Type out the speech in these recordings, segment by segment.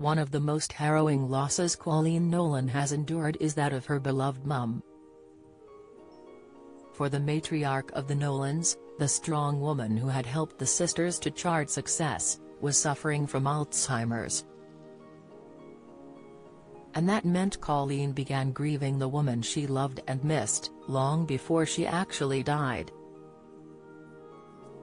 One of the most harrowing losses Coleen Nolan has endured is that of her beloved mum. For the matriarch of the Nolans, the strong woman who had helped the sisters to chart success, was suffering from Alzheimer's. And that meant Coleen began grieving the woman she loved and missed, long before she actually died.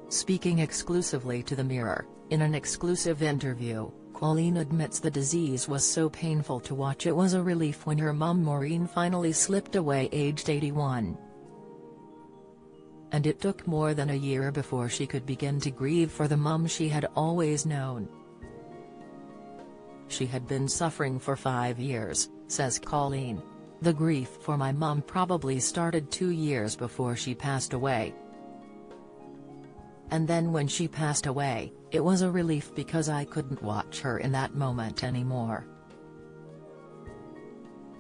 Speaking exclusively to the Mirror, in an exclusive interview, Coleen admits the disease was so painful to watch it was a relief when her mum Maureen finally slipped away aged 81. And it took more than a year before she could begin to grieve for the mum she had always known. She had been suffering for 5 years, says Coleen. The grief for my mum probably started 2 years before she passed away. And then when she passed away, it was a relief because I couldn't watch her in that moment anymore.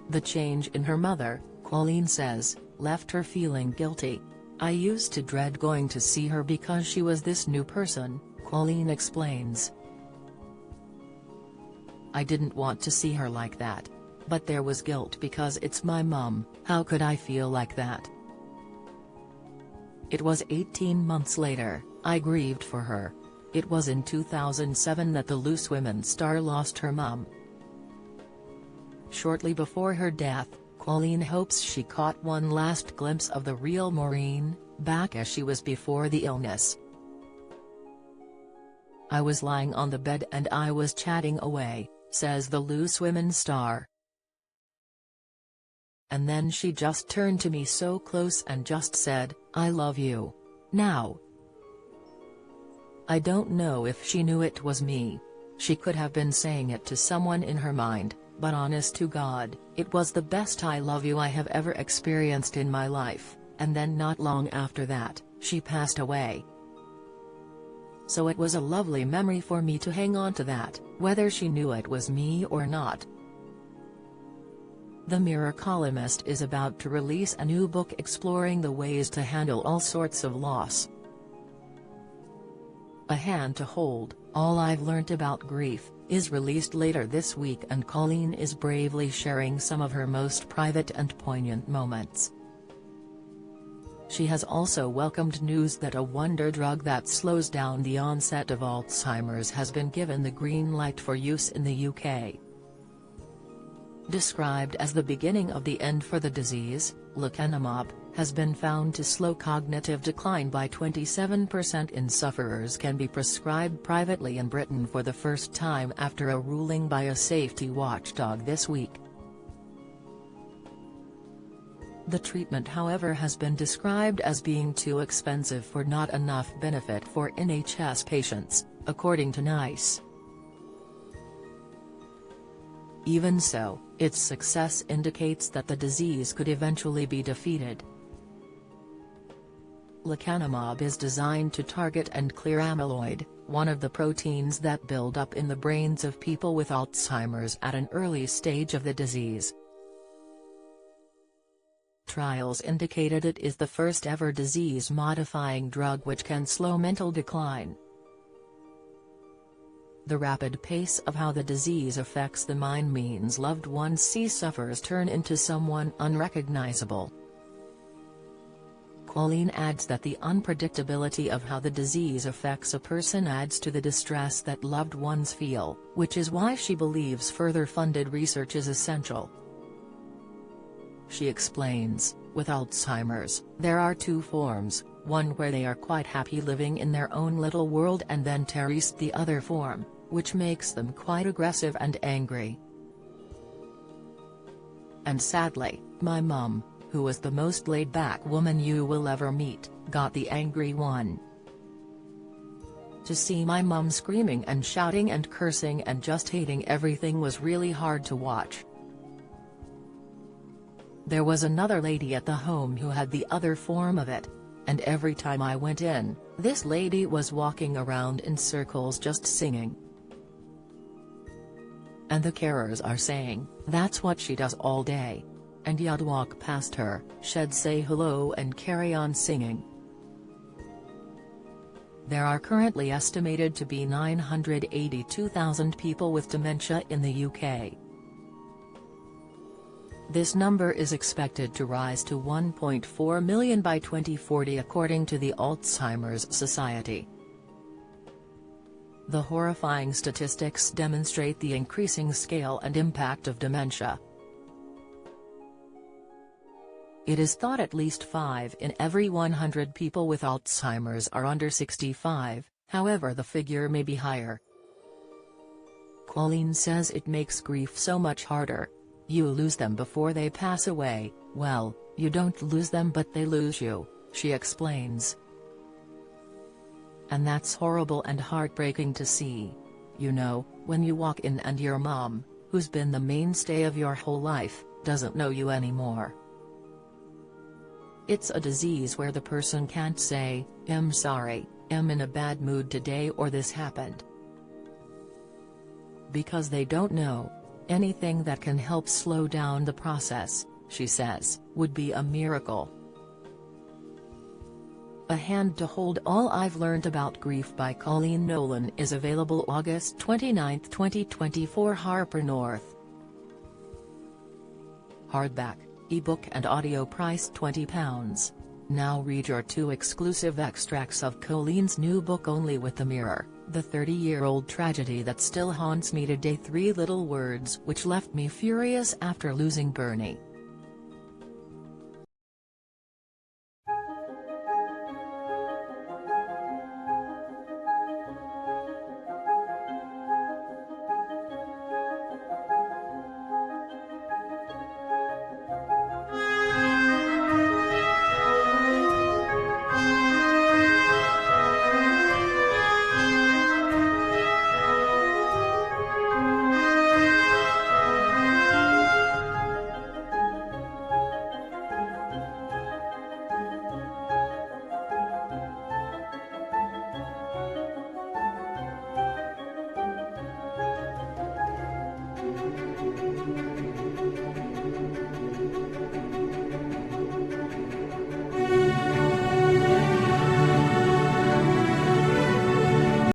The change in her mother, Coleen says, left her feeling guilty. I used to dread going to see her because she was this new person, Coleen explains. I didn't want to see her like that. But there was guilt because it's my mum, how could I feel like that? It was 18 months later, I grieved for her. It was in 2007 that the Loose Women star lost her mum. Shortly before her death, Coleen hopes she caught one last glimpse of the real Maureen, back as she was before the illness. I was lying on the bed and I was chatting away, says the Loose Women star. And then she just turned to me so close and just said, I love you. Now. I don't know if she knew it was me. She could have been saying it to someone in her mind, but honest to God, it was the best I love you I have ever experienced in my life, and then not long after that, she passed away. So it was a lovely memory for me to hang on to that, whether she knew it was me or not. The Mirror columnist is about to release a new book exploring the ways to handle all sorts of loss. A Hand to Hold, All I've Learnt About Grief, is released later this week and Coleen is bravely sharing some of her most private and poignant moments. She has also welcomed news that a wonder drug that slows down the onset of Alzheimer's has been given the green light for use in the UK. Described as the beginning of the end for the disease, lecanemab has been found to slow cognitive decline by 27% in sufferers can be prescribed privately in Britain for the first time after a ruling by a safety watchdog this week. The treatment however has been described as being too expensive for not enough benefit for NHS patients, according to NICE. Even so, its success indicates that the disease could eventually be defeated. Lecanemab is designed to target and clear amyloid, one of the proteins that build up in the brains of people with Alzheimer's at an early stage of the disease. Trials indicated it is the first ever disease-modifying drug which can slow mental decline. The rapid pace of how the disease affects the mind means loved ones see sufferers turn into someone unrecognizable. Coleen adds that the unpredictability of how the disease affects a person adds to the distress that loved ones feel, which is why she believes further funded research is essential. She explains, with Alzheimer's, there are two forms, one where they are quite happy living in their own little world and then there is the other form, which makes them quite aggressive and angry. And sadly, my mum, who was the most laid-back woman you will ever meet, got the angry one. To see my mum screaming and shouting and cursing and just hating everything was really hard to watch. There was another lady at the home who had the other form of it. And every time I went in, this lady was walking around in circles just singing. And the carers are saying, that's what she does all day. And you'd walk past her, she'd say hello and carry on singing. There are currently estimated to be 982,000 people with dementia in the UK. This number is expected to rise to 1.4 million by 2040 according to the Alzheimer's Society. The horrifying statistics demonstrate the increasing scale and impact of dementia. It is thought at least 5 in every 100 people with Alzheimer's are under 65, however the figure may be higher. Coleen says it makes grief so much harder. You lose them before they pass away. Well, you don't lose them but they lose you, she explains. And that's horrible and heartbreaking to see. You know, when you walk in and your mom, who's been the mainstay of your whole life, doesn't know you anymore. It's a disease where the person can't say, "I'm sorry, I'm in a bad mood today," or "this happened." Because they don't know. Anything that can help slow down the process, she says, would be a miracle. A Hand to Hold All I've Learned About Grief by Coleen Nolan is available August 29, 2024. Harper North. Hardback, ebook and audio price £20. Now read your 2 exclusive extracts of Coleen's new book Only with the Mirror, the 30-year-old tragedy that still haunts me today. 3 little words which left me furious after losing Bernie.